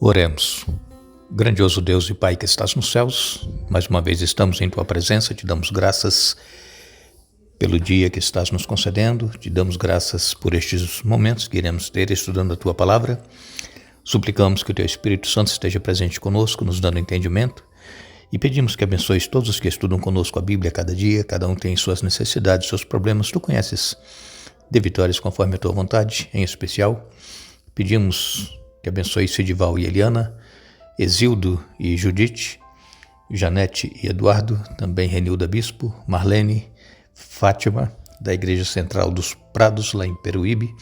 Oremos. Grandioso Deus e Pai que estás nos céus, mais uma vez estamos em Tua presença, te damos graças pelo dia que estás nos concedendo, te damos graças por estes momentos que iremos ter estudando a Tua Palavra. Suplicamos que o Teu Espírito Santo esteja presente conosco, nos dando entendimento, e pedimos que abençoes todos os que estudam conosco a Bíblia cada dia, cada um tem suas necessidades, seus problemas, Tu conheces, dê vitórias conforme a Tua vontade, em especial. Pedimos que abençoe Sidival e Eliana, Exildo e Judite, Janete e Eduardo, também Renilda Bispo, Marlene, Fátima, da Igreja Central dos Prados, lá em Peruíbe.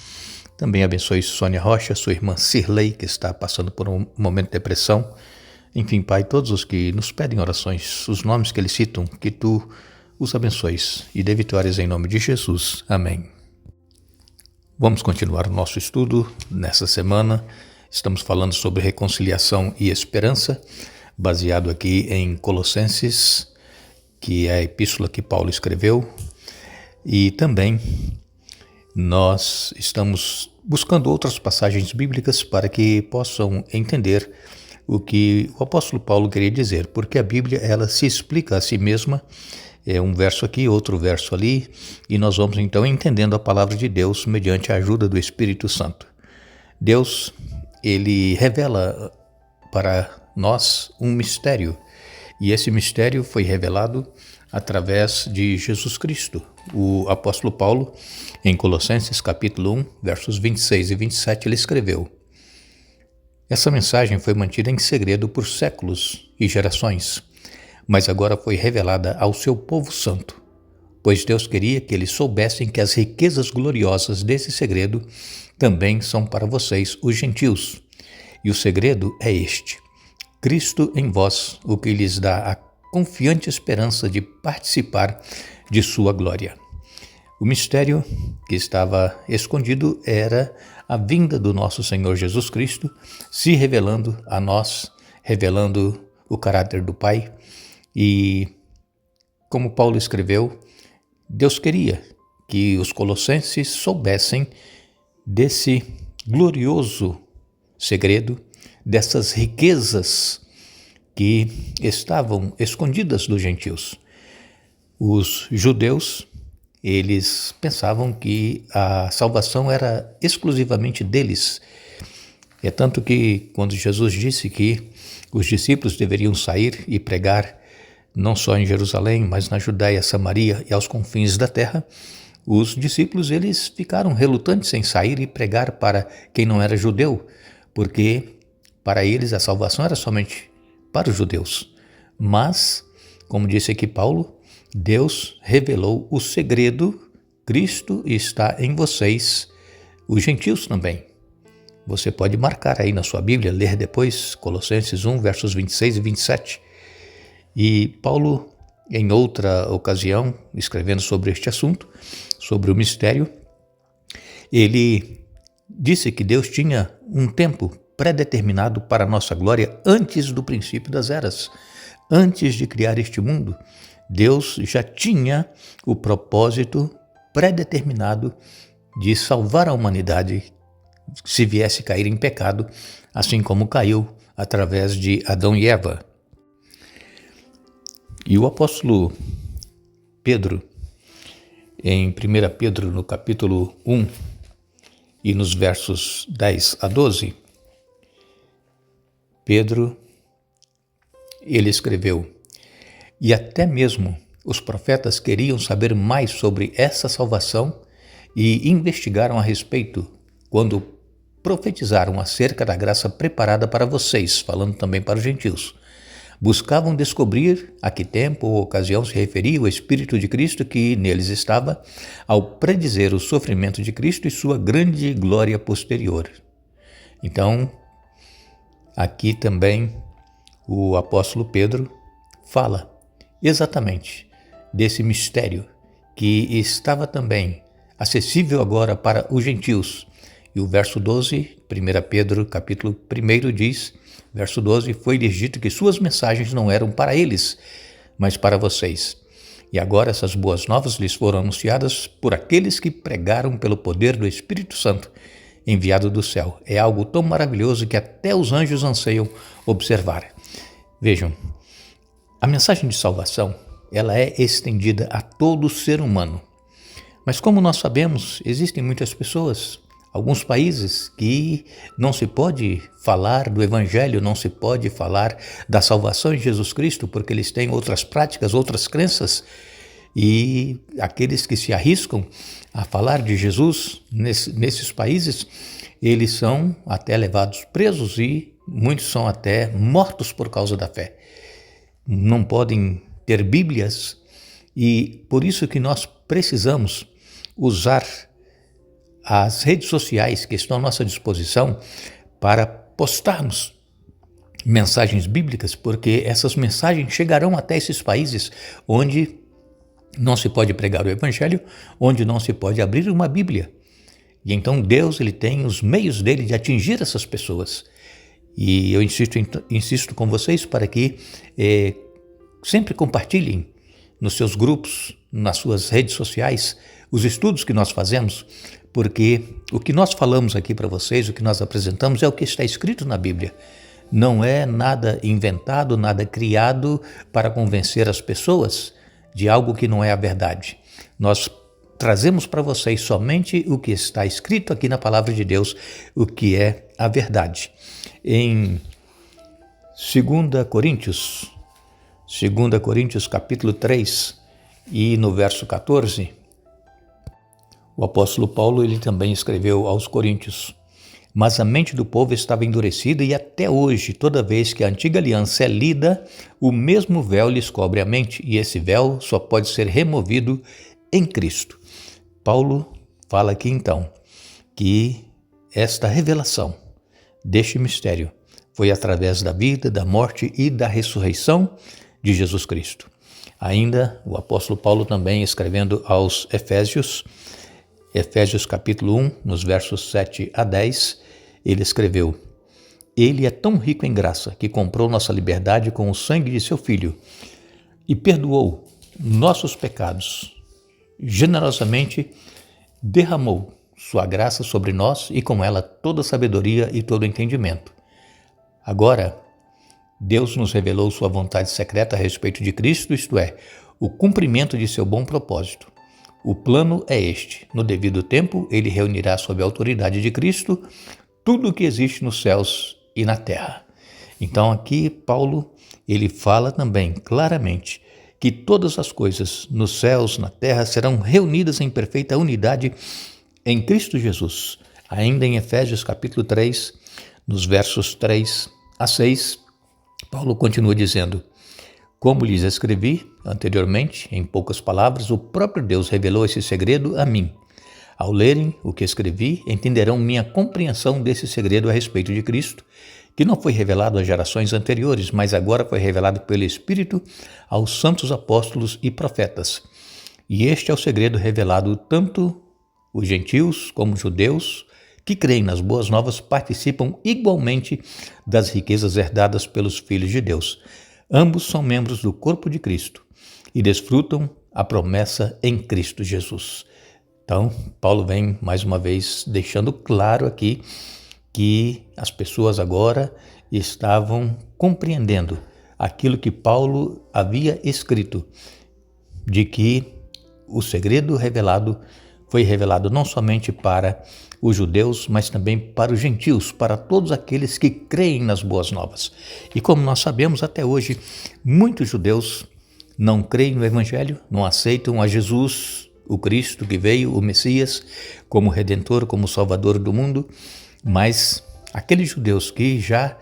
Também abençoe Sônia Rocha, sua irmã Cirlei, que está passando por um momento de depressão. Enfim, Pai, todos os que nos pedem orações, os nomes que eles citam, que Tu os abençoes e dê vitórias em nome de Jesus. Amém. Vamos continuar o nosso estudo nessa semana. Estamos falando sobre reconciliação e esperança, baseado aqui em Colossenses, que é a epístola que Paulo escreveu. E também nós estamos buscando outras passagens bíblicas para que possam entender o que o apóstolo Paulo queria dizer, porque a Bíblia ela se explica a si mesma, é um verso aqui, outro verso ali, e nós vamos então entendendo a palavra de Deus mediante a ajuda do Espírito Santo. Deus, ele revela para nós um mistério, e esse mistério foi revelado através de Jesus Cristo. O apóstolo Paulo, em Colossenses capítulo 1, versos 26 e 27, ele escreveu: Essa mensagem foi mantida em segredo por séculos e gerações, mas agora foi revelada ao seu povo santo, pois Deus queria que eles soubessem que as riquezas gloriosas desse segredo também são para vocês, os gentios. E o segredo é este: Cristo em vós, o que lhes dá a confiante esperança de participar de sua glória. O mistério que estava escondido era a vinda do nosso Senhor Jesus Cristo, se revelando a nós, revelando o caráter do Pai. E, como Paulo escreveu, Deus queria que os colossenses soubessem desse glorioso segredo, dessas riquezas que estavam escondidas dos gentios. Os judeus, eles pensavam que a salvação era exclusivamente deles. É tanto que quando Jesus disse que os discípulos deveriam sair e pregar não só em Jerusalém, mas na Judéia, Samaria e aos confins da terra, os discípulos eles ficaram relutantes em sair e pregar para quem não era judeu, porque para eles a salvação era somente para os judeus. Mas, como disse aqui Paulo, Deus revelou o segredo: Cristo está em vocês, os gentios também. Você pode marcar aí na sua Bíblia, ler depois Colossenses 1, versos 26 e 27. E Paulo, em outra ocasião, escrevendo sobre este assunto, sobre o mistério, ele disse que Deus tinha um tempo predeterminado para a nossa glória antes do princípio das eras. Antes de criar este mundo, Deus já tinha o propósito predeterminado de salvar a humanidade se viesse cair em pecado, assim como caiu através de Adão e Eva. E o apóstolo Pedro, em 1 Pedro, no capítulo 1, e nos versos 10 a 12, Pedro, ele escreveu: E até mesmo os profetas queriam saber mais sobre essa salvação e investigaram a respeito quando profetizaram acerca da graça preparada para vocês, falando também para os gentios. Buscavam descobrir a que tempo ou ocasião se referia o Espírito de Cristo que neles estava, ao predizer o sofrimento de Cristo e sua grande glória posterior. Então, aqui também o apóstolo Pedro fala exatamente desse mistério que estava também acessível agora para os gentios. E o verso 12, 1 Pedro, capítulo 1, diz, verso 12, foi-lhes dito que suas mensagens não eram para eles, mas para vocês. E agora essas boas novas lhes foram anunciadas por aqueles que pregaram pelo poder do Espírito Santo enviado do céu. É algo tão maravilhoso que até os anjos anseiam observar. Vejam, a mensagem de salvação, ela é estendida a todo ser humano. Mas como nós sabemos, existem muitas pessoas, alguns países que não se pode falar do Evangelho, não se pode falar da salvação em Jesus Cristo, porque eles têm outras práticas, outras crenças, e aqueles que se arriscam a falar de Jesus nesses países, eles são até levados presos e muitos são até mortos por causa da fé. Não podem ter Bíblias e por isso que nós precisamos usar as redes sociais que estão à nossa disposição para postarmos mensagens bíblicas, porque essas mensagens chegarão até esses países onde não se pode pregar o Evangelho, onde não se pode abrir uma Bíblia. E então Deus ele tem os meios dele de atingir essas pessoas. E eu insisto com vocês para que sempre compartilhem nos seus grupos, nas suas redes sociais, os estudos que nós fazemos, porque o que nós falamos aqui para vocês, o que nós apresentamos é o que está escrito na Bíblia. Não é nada inventado, nada criado para convencer as pessoas de algo que não é a verdade. Nós trazemos para vocês somente o que está escrito aqui na Palavra de Deus, o que é a verdade. Em 2 Coríntios capítulo 3 e no verso 14, o apóstolo Paulo ele também escreveu aos Coríntios: mas a mente do povo estava endurecida e até hoje, toda vez que a antiga aliança é lida, o mesmo véu lhes cobre a mente e esse véu só pode ser removido em Cristo. Paulo fala aqui então que esta revelação deste mistério foi através da vida, da morte e da ressurreição de Jesus Cristo. Ainda o apóstolo Paulo também escrevendo aos Efésios capítulo 1, nos versos 7 a 10, ele escreveu: Ele é tão rico em graça que comprou nossa liberdade com o sangue de seu Filho e perdoou nossos pecados. Generosamente derramou sua graça sobre nós e com ela toda sabedoria e todo entendimento. Agora, Deus nos revelou sua vontade secreta a respeito de Cristo, isto é, o cumprimento de seu bom propósito. O plano é este: no devido tempo, ele reunirá sob a autoridade de Cristo tudo o que existe nos céus e na terra. Então aqui Paulo, ele fala também claramente que todas as coisas nos céus, na terra, serão reunidas em perfeita unidade em Cristo Jesus. Ainda em Efésios capítulo 3, nos versos 3 a 6, Paulo continua dizendo: como lhes escrevi anteriormente, em poucas palavras, o próprio Deus revelou esse segredo a mim. Ao lerem o que escrevi, entenderão minha compreensão desse segredo a respeito de Cristo, que não foi revelado às gerações anteriores, mas agora foi revelado pelo Espírito aos santos apóstolos e profetas. E este é o segredo revelado tanto os gentios como os judeus, que creem nas boas novas, participam igualmente das riquezas herdadas pelos filhos de Deus. Ambos são membros do corpo de Cristo e desfrutam a promessa em Cristo Jesus. Então, Paulo vem mais uma vez deixando claro aqui que as pessoas agora estavam compreendendo aquilo que Paulo havia escrito, de que o segredo revelado foi revelado não somente para os judeus, mas também para os gentios, para todos aqueles que creem nas boas novas. E como nós sabemos, até hoje, muitos judeus não creem no Evangelho, não aceitam a Jesus, o Cristo que veio, o Messias, como Redentor, como Salvador do mundo, mas aqueles judeus que já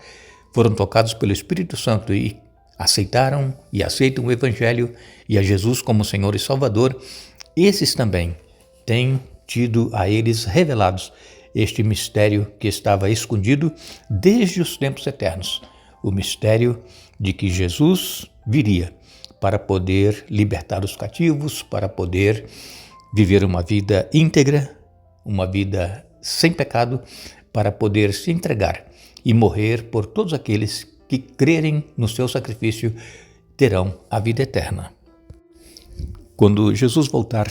foram tocados pelo Espírito Santo e aceitaram e aceitam o Evangelho e a Jesus como Senhor e Salvador, esses também têm tido a eles revelados este mistério que estava escondido desde os tempos eternos, o mistério de que Jesus viria para poder libertar os cativos, para poder viver uma vida íntegra, uma vida sem pecado, para poder se entregar e morrer por todos aqueles que crerem no seu sacrifício, terão a vida eterna. Quando Jesus voltar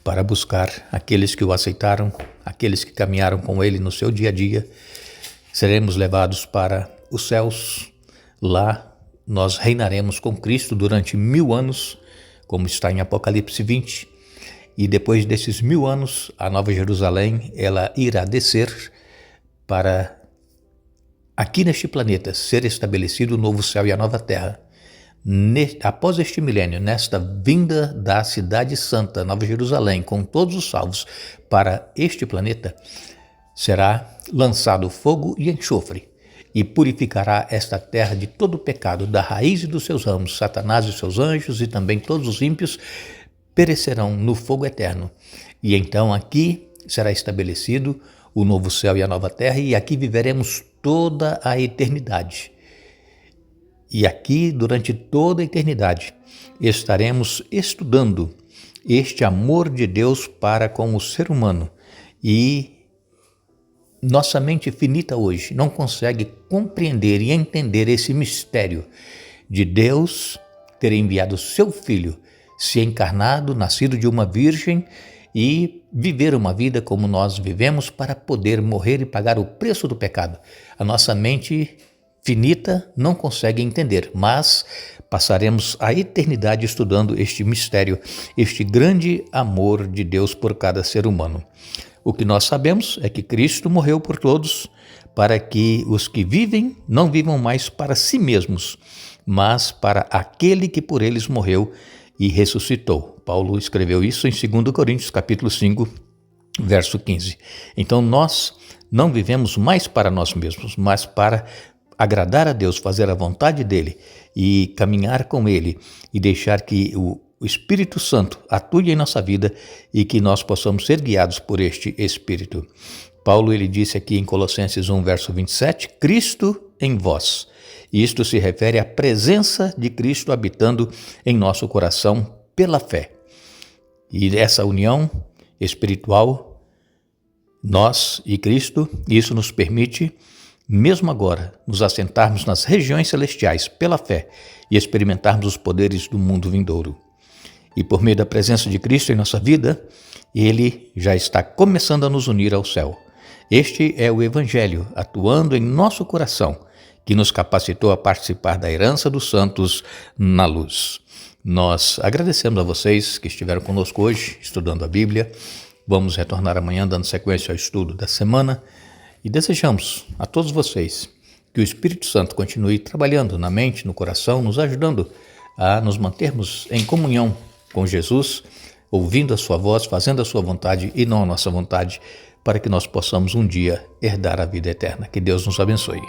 para buscar aqueles que o aceitaram, aqueles que caminharam com ele no seu dia a dia. Seremos levados para os céus. Lá nós reinaremos com Cristo durante 1000 anos, como está em Apocalipse 20. E depois desses 1000 anos, a Nova Jerusalém, ela irá descer para aqui neste planeta ser estabelecido o novo céu e a nova terra. Após este milênio, nesta vinda da cidade santa, Nova Jerusalém, com todos os salvos para este planeta, será lançado fogo e enxofre, e purificará esta terra de todo o pecado, da raiz e dos seus ramos. Satanás e seus anjos e também todos os ímpios perecerão no fogo eterno. E então aqui será estabelecido o novo céu e a nova terra, e aqui viveremos toda a eternidade. E aqui, durante toda a eternidade, estaremos estudando este amor de Deus para com o ser humano. E nossa mente finita hoje não consegue compreender e entender esse mistério de Deus ter enviado seu Filho, se encarnado, nascido de uma virgem e viver uma vida como nós vivemos para poder morrer e pagar o preço do pecado. A nossa mente finita não consegue entender, mas passaremos a eternidade estudando este mistério, este grande amor de Deus por cada ser humano. O que nós sabemos é que Cristo morreu por todos, para que os que vivem não vivam mais para si mesmos, mas para aquele que por eles morreu e ressuscitou. Paulo escreveu isso em 2 Coríntios capítulo 5, verso 15. Então nós não vivemos mais para nós mesmos, mas para agradar a Deus, fazer a vontade dele e caminhar com ele e deixar que o Espírito Santo atue em nossa vida e que nós possamos ser guiados por este Espírito. Paulo ele disse aqui em Colossenses 1, verso 27, Cristo em vós. E isto se refere à presença de Cristo habitando em nosso coração pela fé. E essa união espiritual, nós e Cristo, isso nos permite, mesmo agora, nos assentarmos nas regiões celestiais pela fé e experimentarmos os poderes do mundo vindouro. E por meio da presença de Cristo em nossa vida, Ele já está começando a nos unir ao céu. Este é o Evangelho atuando em nosso coração, que nos capacitou a participar da herança dos santos na luz. Nós agradecemos a vocês que estiveram conosco hoje, estudando a Bíblia. Vamos retornar amanhã, dando sequência ao estudo da semana. E desejamos a todos vocês que o Espírito Santo continue trabalhando na mente, no coração, nos ajudando a nos mantermos em comunhão com Jesus, ouvindo a sua voz, fazendo a sua vontade e não a nossa vontade, para que nós possamos um dia herdar a vida eterna. Que Deus nos abençoe.